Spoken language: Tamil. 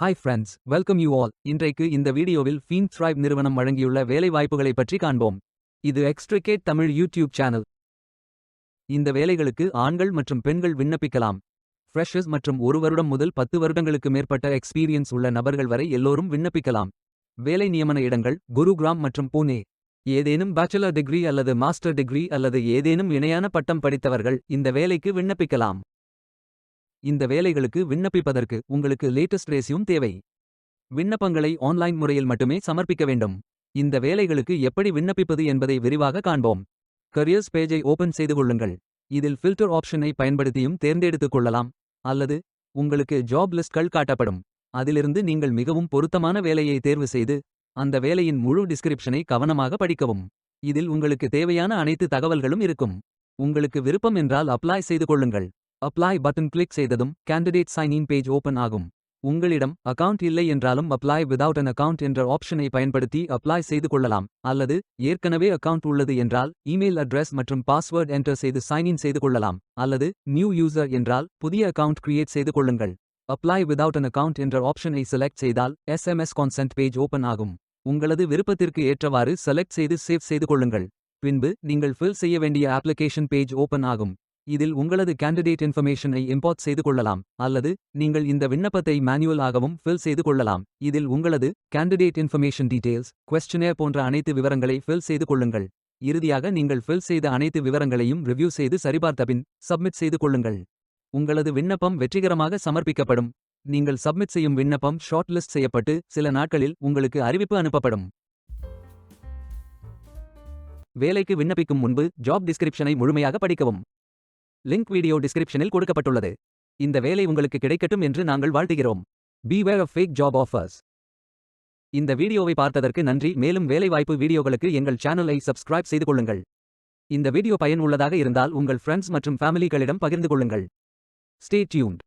Hi friends, welcome you all. இன்றைக்கு இந்த வீடியோவில் FeedThrive நிறுவனம் வழங்கியுள்ள வேலைவாய்ப்புகளை பற்றி காண்போம். இது எக்ஸ்ட்ரிகேட் தமிழ் யூடியூப் சேனல். இந்த வேலைகளுக்கு ஆண்கள் மற்றும் பெண்கள் விண்ணப்பிக்கலாம். ஃப்ரெஷர்ஸ் மற்றும் 1 வருடம் முதல் 10 வருடங்களுக்கு மேற்பட்ட எக்ஸ்பீரியன்ஸ் உள்ள நபர்கள் வரை எல்லோரும் விண்ணப்பிக்கலாம். வேலை நியமன இடங்கள் குருகிராம் மற்றும் புனே. ஏதேனும் பேச்சுலர் டிகிரி அல்லது மாஸ்டர் டிகிரி அல்லது ஏதேனும் இணையான பட்டம் படித்தவர்கள் இந்த வேலைக்கு விண்ணப்பிக்கலாம். இந்த வேலைகளுக்கு விண்ணப்பிப்பதற்கு உங்களுக்கு லேட்டஸ்ட் ரெஸ்யூம் தேவை. விண்ணப்பங்களை ஆன்லைன் முறையில் மட்டுமே சமர்ப்பிக்க வேண்டும். இந்த வேலைகளுக்கு எப்படி விண்ணப்பிப்பது என்பதை விரிவாக காண்போம். கரியர்ஸ் பேஜை ஓபன் செய்து கொள்ளுங்கள். இதில் ஃபில்டர் ஆப்ஷனை பயன்படுத்தியும் தேர்ந்தெடுத்துக் கொள்ளலாம். அல்லது உங்களுக்கு ஜாப் லிஸ்ட்கள் காட்டப்படும். அதிலிருந்து நீங்கள் மிகவும் பொருத்தமான வேலையை தேர்வு செய்து அந்த வேலையின் முழு டிஸ்கிரிப்ஷனை கவனமாக படிக்கவும். இதில் உங்களுக்கு தேவையான அனைத்து தகவல்களும் இருக்கும். உங்களுக்கு விருப்பம் என்றால் அப்ளை செய்து கொள்ளுங்கள். அப்ளை பட்டன் கிளிக் செய்ததும் candidate sign in page open ஆகும். உங்களிடம் அக்கவுண்ட் இல்லை என்றாலும் அப்ளை விதவுட் அன் அக்கவுண்ட் என்ற ஆப்ஷனை பயன்படுத்தி அப்ளை செய்து கொள்ளலாம். அல்லது ஏற்கனவே அக்கவுண்ட் உள்ளது என்றால் இமெயில் அட்ரஸ் மற்றும் பாஸ்வேர்ட் என்டர் செய்து சைன் இன் செய்து கொள்ளலாம். அல்லது நியூ யூசர் என்றால் புதிய அக்கவுண்ட் கிரியேட் செய்து கொள்ளுங்கள். அப்ளை விதவுட் அன் அக்கவுண்ட் என்ற ஆப்ஷனை செலக்ட் செய்தால் SMS கான்சென்ட் பேஜ் ஓபன் ஆகும். உங்களது விருப்பத்திற்கு ஏற்றவாறு செலக்ட் செய்து சேவ் செய்து கொள்ளுங்கள். பின்பு நீங்கள் ஃபில் செய்ய வேண்டிய அப்ளிகேஷன் பேஜ் ஓபன் ஆகும். இதில் உங்களது கேண்டிடேட் இன்ஃபர்மேஷனை இம்போர்ட் செய்து கொள்ளலாம். அல்லது நீங்கள் இந்த விண்ணப்பத்தை மேனுவல் ஆகவும் ஃபில் செய்து கொள்ளலாம். இதில் உங்களது கேண்டிடேட் இன்ஃபர்மேஷன் டீடைல்ஸ், குவெஸ்டினேர் போன்ற அனைத்து விவரங்களை ஃபில் செய்து கொள்ளுங்கள். இறுதியாக நீங்கள் ஃபில் செய்த அனைத்து விவரங்களையும் ரிவ்யூ செய்து சரிபார்த்தபின் சப்மிட் செய்து கொள்ளுங்கள். உங்களது விண்ணப்பம் வெற்றிகரமாக சமர்ப்பிக்கப்படும். நீங்கள் சப்மிட் செய்யும் விண்ணப்பம் ஷார்ட் லிஸ்ட் செய்யப்பட்டு சில நாட்களில் உங்களுக்கு அறிவிப்பு அனுப்பப்படும். வேலைக்கு விண்ணப்பிக்கும் முன்பு ஜாப் டிஸ்கிரிப்ஷனை முழுமையாக படிக்கவும். லிங்க் வீடியோ டிஸ்கிரிப்ஷனில் கொடுக்கப்பட்டுள்ளது. இந்த வேலை உங்களுக்கு கிடைக்கட்டும் என்று நாங்கள் வாழ்த்துகிறோம். Beware of fake job offers. இந்த வீடியோவை பார்த்ததற்கு நன்றி. மேலும் வேலைவாய்ப்பு வீடியோகளுக்கு எங்கள் சேனலை சப்ஸ்கிரைப் செய்து கொள்ளுங்கள். இந்த வீடியோ பயனுள்ளதாக இருந்தால் உங்கள் ஃப்ரெண்ட்ஸ் மற்றும் ஃபேமிலிகளிடம் பகிர்ந்து கொள்ளுங்கள். Stay tuned.